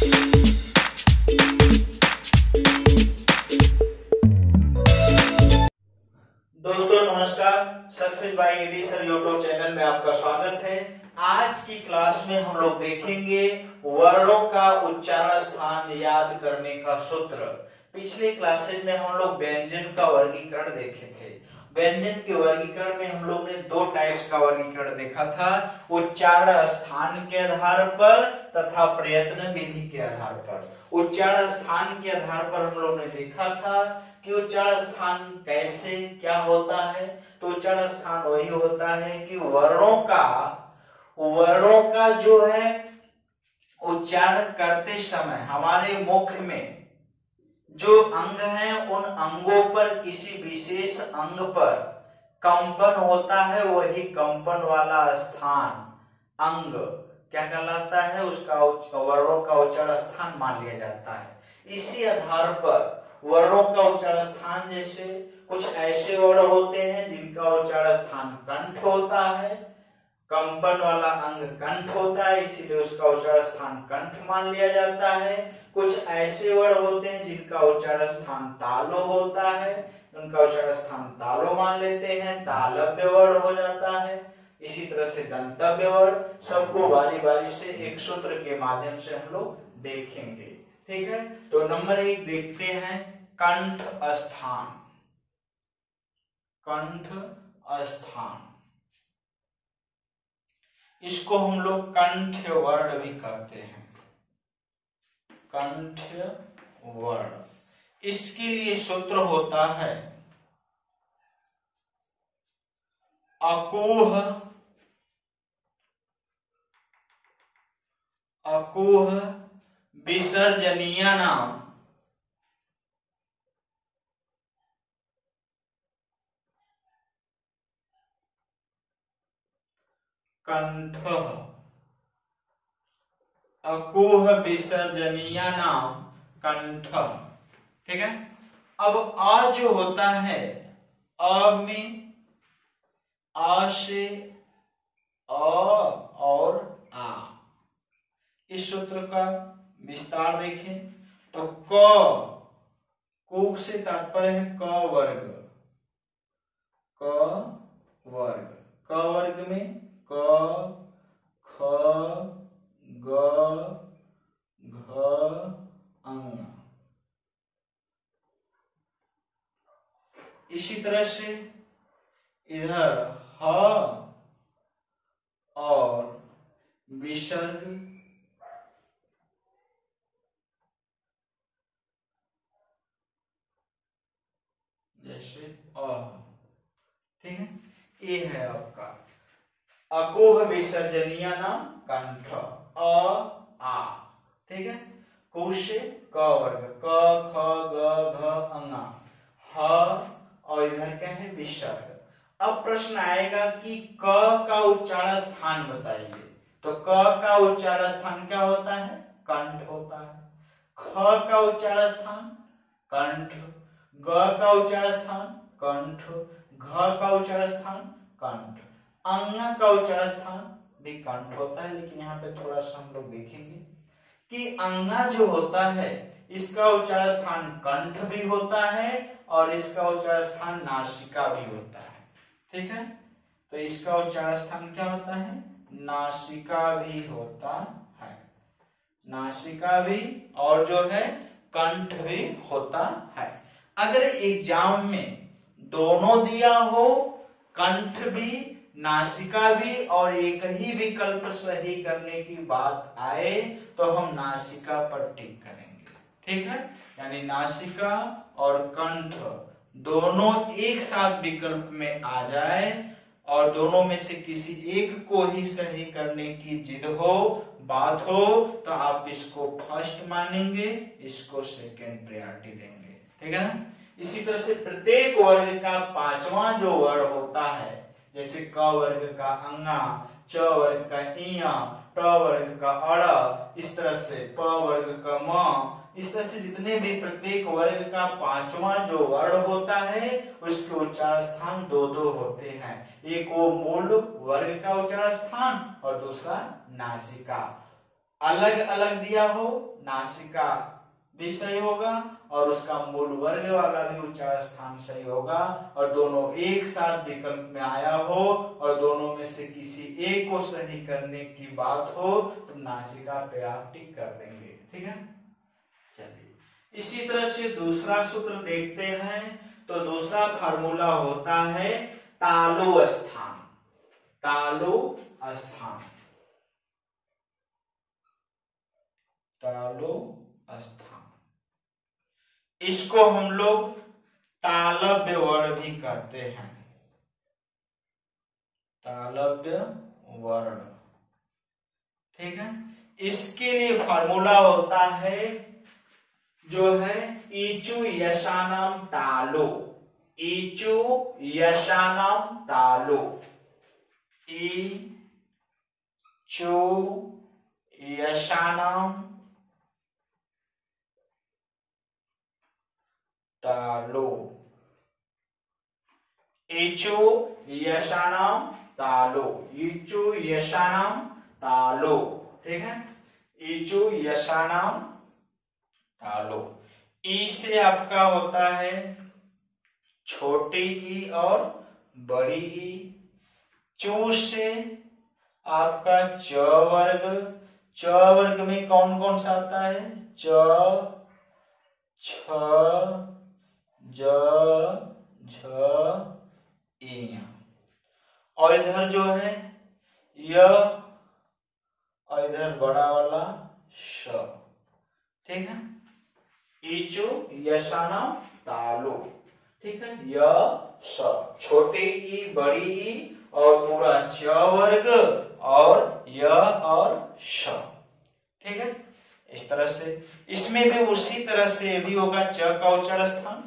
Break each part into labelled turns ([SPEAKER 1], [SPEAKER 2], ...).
[SPEAKER 1] दोस्तों नमस्कार, success by AD sir YouTube channel में आपका स्वागत है। आज की क्लास में हम लोग देखेंगे वर्णों का उच्चारण स्थान याद करने का सूत्र। पिछले क्लासेज में हम लोग व्यंजन का वर्गीकरण देखे थे। व्यंजन के वर्गीकरण में हम लोग ने दो टाइप्स का वर्गीकरण देखा था, उच्चारण स्थान के आधार पर तथा प्रयत्न विधि के आधार पर। उच्चारण स्थान के आधार पर हम लोग ने देखा था कि उच्चारण स्थान कैसे क्या होता है। तो उच्चारण स्थान वही होता है कि वर्णों का जो है उच्चारण करते समय हमारे मुख में जो अंग हैं उन अंगों पर किसी विशेष अंग पर कंपन होता है, वही कंपन वाला स्थान अंग क्या कहलाता है, उसका वर्णों का उच्चारण स्थान मान लिया जाता है। इसी आधार पर वर्णों का उच्चारण स्थान, जैसे कुछ ऐसे वर्ण होते हैं जिनका उच्चारण स्थान कंठ होता है, कंपन वाला अंग कंठ होता है, इसीलिए उसका उच्चारण स्थान कंठ मान लिया जाता है। कुछ ऐसे वर्ण होते हैं जिनका उच्चारण स्थान तालु होता है, उनका उच्चारण स्थान तालु मान लेते हैं, तालव्य वर्ण हो जाता है। इसी तरह से दंतव्य वर्ण, सबको बारी बारी से एक सूत्र के माध्यम से हम लोग देखेंगे। ठीक है, तो नंबर 1 देखते हैं कंठ स्थान। कंठ स्थान, इसको हम लोग कंठ वर्ण भी कहते हैं, कंठ वर्ण। इसके लिए सूत्र होता है अकुह विसर्जनीय नाम कंठ, अकुह विसर्जनीय नाम कंठ। ठीक है, अब आ जो होता है, अ में आ से अ और आ, इस सूत्र का विस्तार देखें तो कु से तात्पर्य है क वर्ग, क वर्ग, क वर्ग में क ख ग घ अंग। इसी तरह से इधर ह और विसर्ग, जैसे अ। ठीक है, ये है आपका अकुह विसर्जनीय नाम कंठ, अ आ। ठीक है, कु से क वर्ग, क ख ग घ अंगा, ह और इधर क्या है विसर्ग। अब प्रश्न आएगा कि क का उच्चारण स्थान बताइए, तो क का उच्चारण स्थान क्या होता है, कंठ होता है। ख का उच्चारण स्थान कंठ, ग का उच्चारण स्थान कंठ, घ का उच्चारण स्थान कंठ, अंग का उच्चारण स्थान भी कंठ होता है। लेकिन यहाँ पे थोड़ा सा हम लोग देखेंगे कि अंगा जो होता है इसका उच्चारण स्थान कंठ भी होता है और इसका उच्चारण स्थान नासिका भी होता है। ठीक है, तो इसका उच्चारण स्थान क्या होता है, नासिका भी होता है, नासिका भी, और जो है कंठ भी होता है। अगर एग्जाम में दोनों दिया हो, कंठ भी नासिका भी, और एक ही विकल्प सही करने की बात आए तो हम नासिका पर टिक करेंगे। ठीक है, यानी नासिका और कंठ दोनों एक साथ विकल्प में आ जाए और दोनों में से किसी एक को ही सही करने की जिद हो, बात हो, तो आप इसको फर्स्ट मानेंगे, इसको सेकंड प्रायोरिटी देंगे। ठीक है ना। इसी तरह से प्रत्येक वर्ग का पांचवा जो वर्ण होता है, जैसे क वर्ग का अंगा, च वर्ग का इया, ट वर्ग का अड़, इस तरह से प वर्ग का म, इस तरह से जितने भी प्रत्येक वर्ग का पांचवा जो वर्ण होता है उसके उच्चारण स्थान दो दो होते हैं। एक वो मूल वर्ग का उच्चारण स्थान और दूसरा नासिका। अलग अलग दिया हो नासिका भी सही होगा और उसका मूल वर्ग वाला भी उच्चार स्थान सही होगा, और दोनों एक साथ विकल्प में आया हो और दोनों में से किसी एक को सही करने की बात हो तो नासिका पे आप टिक कर देंगे। ठीक है, चलिए इसी तरह से दूसरा सूत्र देखते हैं। तो दूसरा फार्मूला होता है तालु स्थान। तालु स्थान, तालु स्थान, इसको हम लोग तालव्य वर्ण भी कहते हैं। तालव्य वर्ण, ठीक है। इसके लिए फार्मूला होता है जो है ईचु यशानाम तालो। ईचु यशानाम तालो, ईचु यशानाम तालो, ईचु यशानाम तालो, ईचु यशानाम तालो, ठीक है। ईचु यशानाम तालो, ई से आपका होता है छोटी ई और बड़ी ई। चू से आपका च वर्ग। च वर्ग में कौन कौन सा आता है? च, छ, ज, झ, ई। और इधर जो है य और इधर बड़ा वाला श, ठीक है। ईचु यशानाम तालो, ठीक है। य स, छोटे ई बड़ी ई और पूरा च वर्ग और य और श, ठीक है। इस तरह से इसमें भी उसी तरह से भी होगा। च का उच्चार स्थान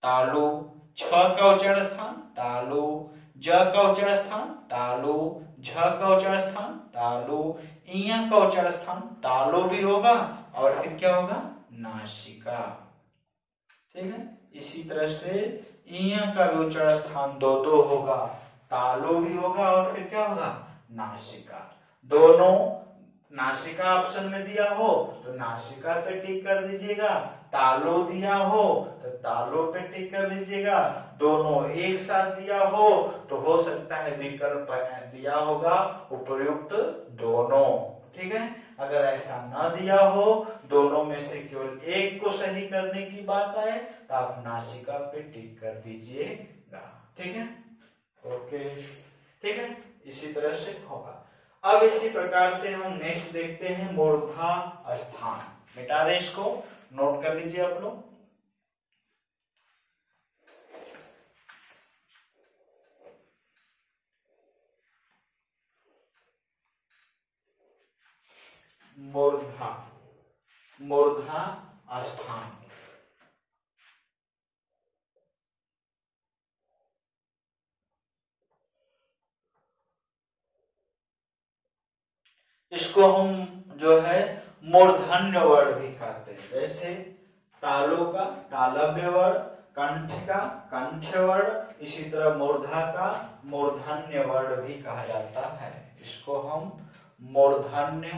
[SPEAKER 1] तालु, छ का उच्चार स्थान तालु, ज का उच्चार स्थान तालु, झ का उच्चार स्थान तालु, इया का उच्चार स्थान तालु भी होगा और फिर क्या होगा? नासिका, ठीक है। इसी तरह से इया का भी उच्चार स्थान दो दो होगा, तालु भी होगा और फिर क्या होगा? नासिका। दोनों नासिका ऑप्शन में दिया हो तो नासिका पे टिक कर दीजिएगा, तालो दिया हो तो तालो पे टिक कर दीजिएगा, दोनों एक साथ दिया हो तो हो सकता है विकल्प दिया होगा उपयुक्त दोनों, ठीक है। अगर ऐसा न दिया हो, दोनों में से केवल एक को सही करने की बात आए तो आप नासिका पे टिक कर दीजिएगा, ठीक है। ओके, ठीक है। इसी तरह से होगा। अब इसी प्रकार से हम नेक्स्ट देखते हैं मूर्धा स्थान। मिटा दे इसको, नोट कर लीजिए आप लोग। मूर्धा, मूर्धा स्थान, इसको हम जो है मूर्धन्य वर्ण भी कहते हैं। जैसे तालु का तालव्य वर्ण, कंठ का कंठ वर्ण, इसी तरह मूर्धा का मूर्धन्य वर्ण भी कहा जाता है। इसको हम मूर्धन्य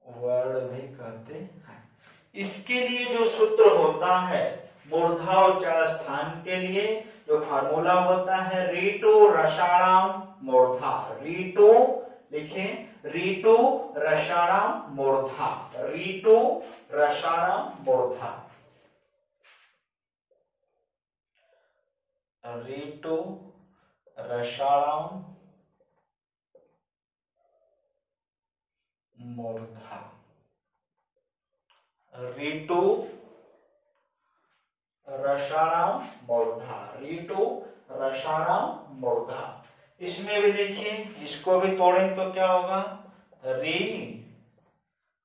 [SPEAKER 1] वर्ण भी कहते हैं। इसके लिए जो सूत्र होता है मूर्धा उच्चार स्थान के लिए जो फार्मूला होता है रीटू रसाणाम मूर्धा। रीटू लिखे, रीटू रसाणाम मूर्धा, रीटू रसाणाम मूर्धा, रीटू रसाणाम मूर्धा, रीटू रसाणाम मूर्धा, रीटू रसाणाम मूर्धा। इसमें भी देखिए, इसको भी तोड़ें तो क्या होगा? री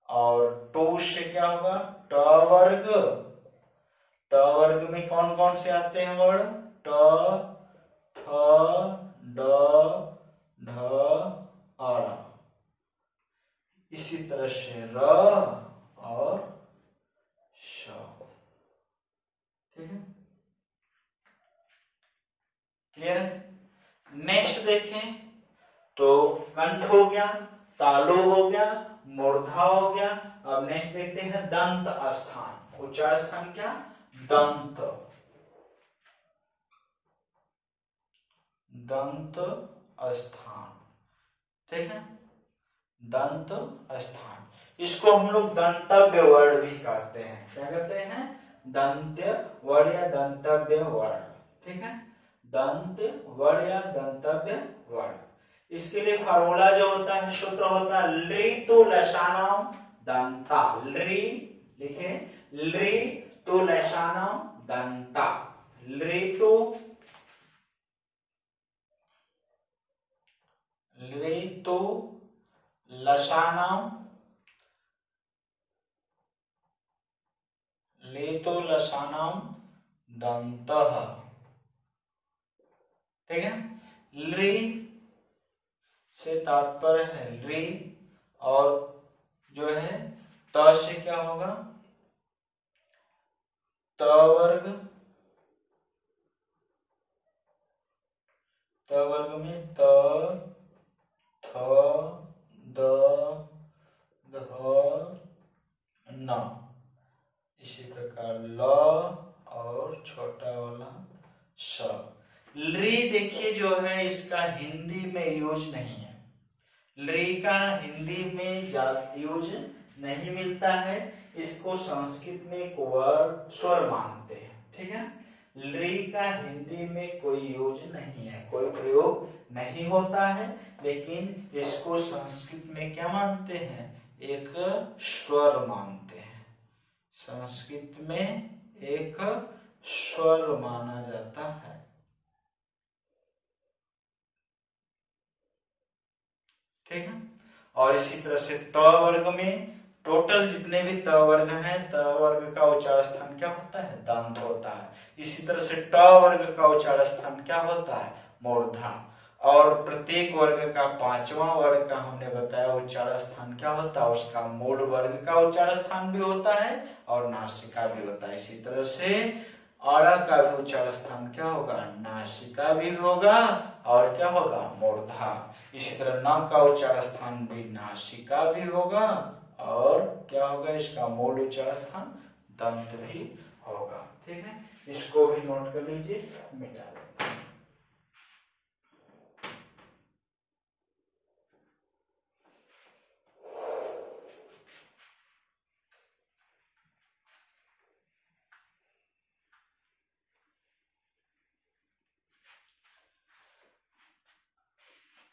[SPEAKER 1] और टू से क्या होगा? ट वर्ग। ट वर्ग में कौन कौन से आते हैं वर्ण? ट, ठ, ड, ढ, अ। इसी तरह से र और श, ठीक है। क्लियर? नेक्स्ट देखें तो कंठ हो गया, तालु हो गया, मूर्धा हो गया। अब नेक्स्ट देखते हैं दंत स्थान। उच्चार स्थान क्या? दंत, दंत स्थान। ठीक है, दंत स्थान। इसको हम लोग दंतव्य वर्ण भी कहते हैं। क्या कहते हैं? दंत्य वर्ण या दंतव्य वर्ण। ठीक है, दंत वर्ण या दंतव्य वर्ण। इसके लिए फार्मूला जो होता है, सूत्र होता है लृ तु लसानम दंता। लृ लिखे, लृ तु लसानम दंता। लृ तु लसानम, लेतो लसानम दंतः। ठीक है, लृ से तात्पर्य है लृ, और जो है त से क्या होगा? त वर्ग, त वर्ग में त, थ, द, ध, न। इसी प्रकार ल और छोटा वाला स। लृ देखिए जो है इसका हिंदी में यूज नहीं है। लृ का हिंदी में यूज नहीं मिलता है। इसको संस्कृत में एक वर्ड स्वर मानते हैं। ठीक है, लृ का हिंदी में कोई यूज नहीं है, कोई प्रयोग नहीं होता है, लेकिन इसको संस्कृत में क्या मानते हैं? एक स्वर मानते हैं। संस्कृत में एक स्वर माना जाता है। ठीक है, और इसी तरह से त वर्ग में टोटल जितने भी त वर्ग हैं, त वर्ग का उच्चार स्थान क्या होता है? दंत होता है। इसी तरह से ट वर्ग का उच्चार स्थान क्या होता है? मूर्धा। और प्रत्येक वर्ग का पांचवा वर्ग का हमने बताया उच्चार स्थान क्या होता है? उसका मूल वर्ग का उच्चार स्थान भी होता है और नासिका भी होता है। इसी तरह से अड़ा का भी उच्चार स्थान क्या होगा? नासिका भी होगा और क्या होगा? मूर्धा। इसी तरह न का उच्चार स्थान भी नासिका भी होगा और क्या होगा? इसका मूल उच्चार स्थान दंत भी होगा। ठीक है, इसको भी नोट कर लीजिए, मिटा देते हैं।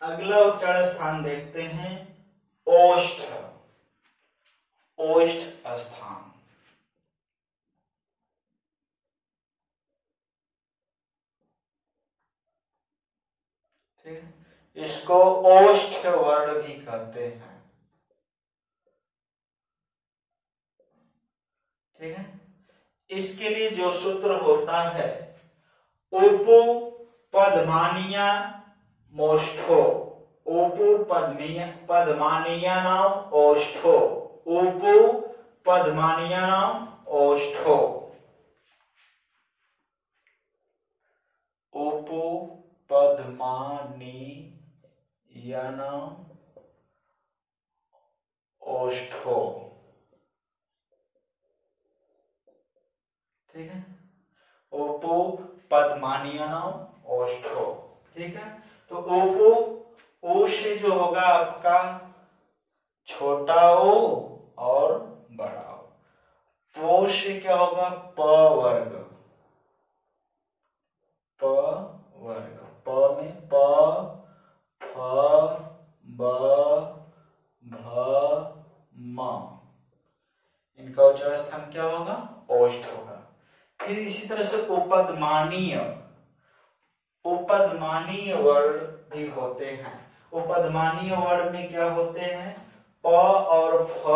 [SPEAKER 1] अगला उच्चार स्थान देखते हैं ओष्ठ, ओष्ठ स्थान। ठीक है, इसको ओष्ठ वर्ण भी कहते हैं। ठीक है, इसके लिए जो सूत्र होता है उपु पदमानिया मोष्ठो, उपु पदमानिया नाम ओष्ठो, उपु पदमानिया नाम ओष्ठो, उपु पदमानिया नाम ओष्ठो। ठीक है, ओपो पदमानिया नाम ओष्ठो। ठीक है, तो ओपो, ओ से जो होगा आपका छोटा ओ और बड़ा ओ। पो से क्या होगा? प वर्ग, प वर्ग। प में प, फ, ब, भ, म। इनका उच्चार स्थान क्या होगा? ओष्ठ होगा। फिर इसी तरह से उपदमानीय, उपदमानीय वर्ण भी होते हैं। उपदमानीय वर्ण में क्या होते हैं? प और फ,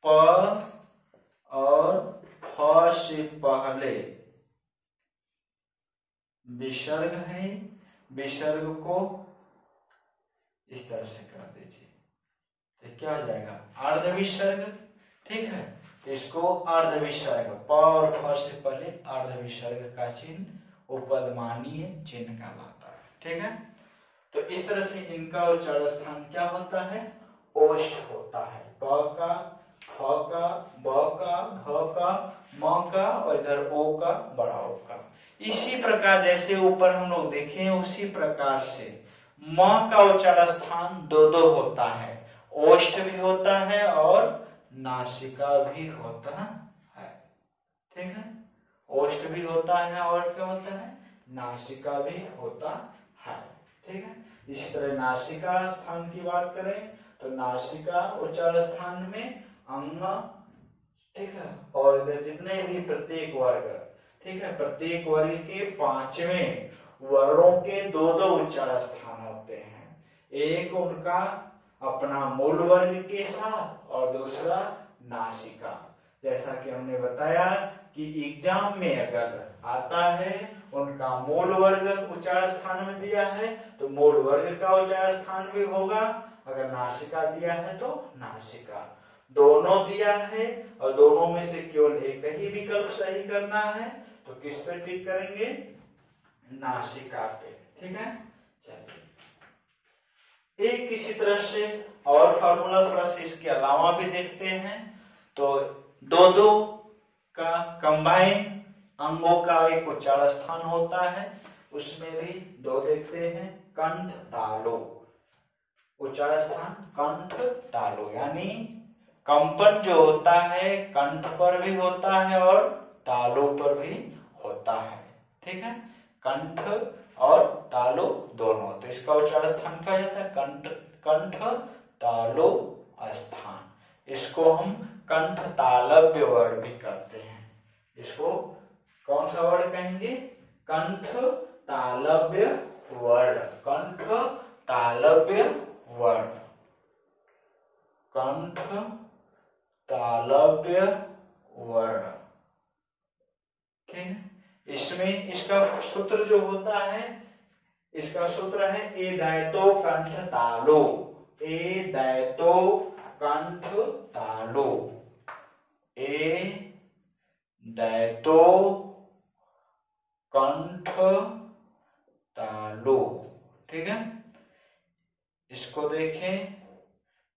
[SPEAKER 1] प और फ से पहले विसर्ग है, विसर्ग को इस तरह से कर दीजिए तो क्या हो जाएगा? अर्ध विसर्ग। ठीक है, इसको अर्ध विसर्ग, प और फ से पहले अर्ध विसर्ग का चिन्ह उपदमानीय चिन्ह कहलाता है। ठीक है, तो इस तरह से इनका उच्चारण स्थान क्या होता है, ओष्ठ होता है। प का, फ का, ब का, भ का, म का और इधर ओ का, बड़ा ओ का। इसी प्रकार जैसे ऊपर हम लोग देखे हैं उसी प्रकार से म का उच्चारण स्थान दो दो होता है, ओष्ठ भी होता है और नासिका भी होता है। ठीक है, ओष्ठ भी होता है और क्या होता है, नासिका भी होता है। ठीक है, इसी तरह नासिका स्थान की बात करें तो नासिका उच्चारण स्थान में अंग, ठीक है, और इधर जितने भी प्रत्येक वर्ग, ठीक है, प्रत्येक वर्ग के पांचवें वर्णों के दो दो उच्चारण स्थान होते हैं। एक उनका अपना मूल वर्ग के साथ और दूसरा नासिका। जैसा कि हमने बताया कि एग्जाम में अगर आता है उनका मूल वर्ग उच्चारण स्थान में दिया है तो मूल वर्ग का उच्चारण स्थान भी होगा, अगर नासिका दिया है तो नासिका। दोनों दिया है और दोनों में से केवल एक ही विकल्प सही करना है तो किस पे टिक करेंगे, नासिका पे। ठीक है, चलिए एक इसी तरह से और फॉर्मूला थोड़ा सा इसके अलावा भी देखते हैं। तो दो दो का कंबाइन अंगों का एक उच्चारण स्थान होता है, उसमें भी दो देखते हैं। कंठ तालु उच्चारण स्थान कंठ तालु, यानी कंपन जो होता है कंठ पर भी होता है और तालु पर भी होता है। ठीक है, कंठ और तालु दोनों, तो इसका उच्चारण स्थान क्या जाता है, कंठ, कंठ तालु स्थान। इसको हम कंठ तालव्य वर्ण भी करते हैं। इसको कौन सा वर्ण कहेंगे, कंठ तालव्य वर्ण, कंठ तालव्य वर्ण, कंठ तालव्य वर्ण। ठीक है, इसमें इसका सूत्र जो होता है, इसका सूत्र है ए दैतो कंठ तालो, ए दैतो कंठ तालो, ए दैतो कंठ तालो। ठीक है, इसको देखें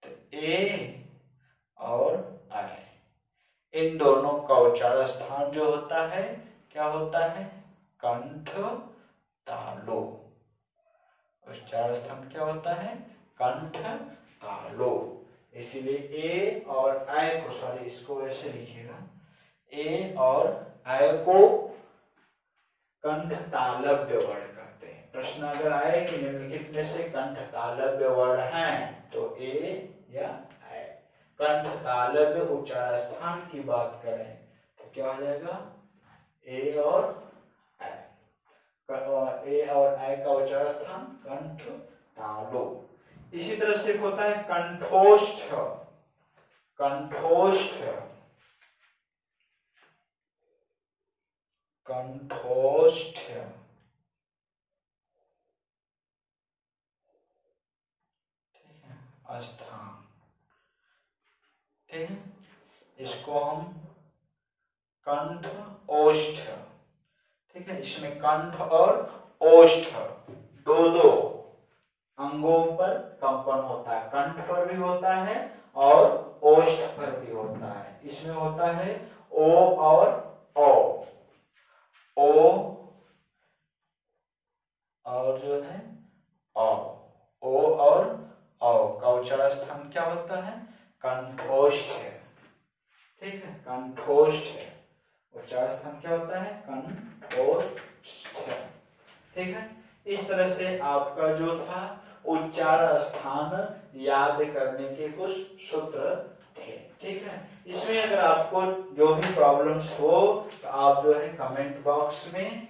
[SPEAKER 1] तो ए और आई, इन दोनों का उच्चारण स्थान जो होता है क्या होता है, कंठ तालो। उच्चारण स्थान क्या होता है, कंठ तालो। इसीलिए ए और आई को, सॉरी इसको ऐसे लिखिएगा, ए और आई को कंठ तालव्य वर्ण कहते हैं। प्रश्न अगर आए कि निम्नलिखित में से कंठ तालव्य वर्ण हैं तो ए या आई। कंठ तालव्य उच्चारण स्थान की बात करें तो क्या हो जाएगा, ए और आई। ए और आई का उच्चारण स्थान कंठ तालु। इसी तरह से होता है कंठोष्ठ, कंठोष्ठ, कंठोष्ठ, स्थान। ठीक है, इसको हम कंठ ओष्ठ, ठीक है, इसमें कंठ और ओष्ठ दो दो अंगों पर कंपन होता है, कंठ पर भी होता है और ओष्ठ पर भी होता है। इसमें होता है ओ और ओ, ओ और जो है ओ और औ का उच्चारण स्थान क्या होता है, कंठोष्ठ। ठीक है, कंठोष्ठ उच्चारण स्थान क्या होता है, कंठोष्ठ। ठीक है, इस तरह से आपका जो था उच्चारण स्थान याद करने के कुछ सूत्र थे। ठीक है, इसमें अगर आपको जो भी प्रॉब्लम्स हो तो आप जो है कमेंट बॉक्स में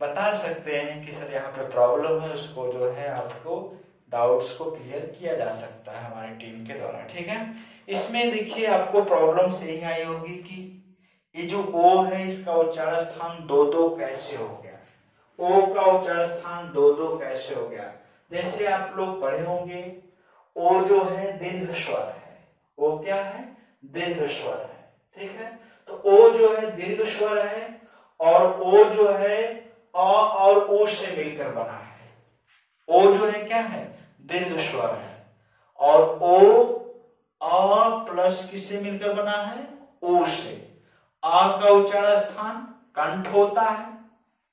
[SPEAKER 1] बता सकते हैं कि सर यहाँ पे प्रॉब्लम है, उसको जो है आपको डाउट्स को क्लियर किया जा सकता है हमारी टीम के द्वारा। ठीक है, इसमें देखिए आपको प्रॉब्लम से ही आई होगी कि ये जो ओ है इसका उच्चारण स्थान दो दो कैसे हो गया, ओ का उच्चारण स्थान दो दो कैसे हो गया। जैसे आप लोग पढ़े होंगे ओ जो है दीर्घ स्वर है, ओ क्या है, दीर्घ स्वर है। ठीक है, तो ओ जो है दीर्घ स्वर है और ओ जो है अ और ओ से मिलकर बना है। ओ जो है क्या है, दीर्घ स्वर है, और ओ अ प्लस किससे मिलकर बना है, ओ से। आ का उच्चारण स्थान कंठ होता है,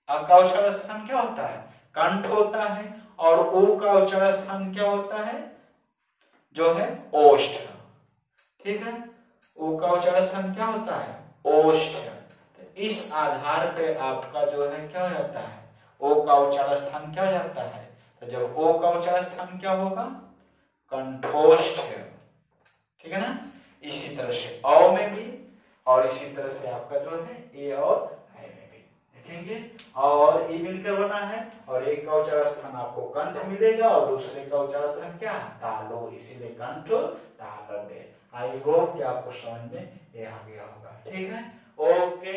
[SPEAKER 1] आ का उच्चारण स्थान क्या होता है, कंठ होता है, और ओ का उच्चारण स्थान क्या होता है, जो है ओष्ठ। ठीक है, ओ का उच्चारण स्थान क्या होता है, ओष्ठ। तो इस आधार पे आपका जो है क्या हो जाता है, ओ का उच्चारण स्थान क्या हो जाता है, तो जब ओ का उच्चारण स्थान क्या होगा, कंठोष्ठ। ठीक है ना, इसी तरह से औ में भी, और इसी तरह से आपका जो है ए और ऐ में भी देखेंगे। और ई मिलकर बना है, और एक का उच्चारण स्थान आपको कंठ मिलेगा, और दूसरे का उच्चारण स्थान क्या, तालु, इसीलिए कंठ तालव्य। आई होप कि आपको समझ में ये आ गया होगा। ठीक है, ओके।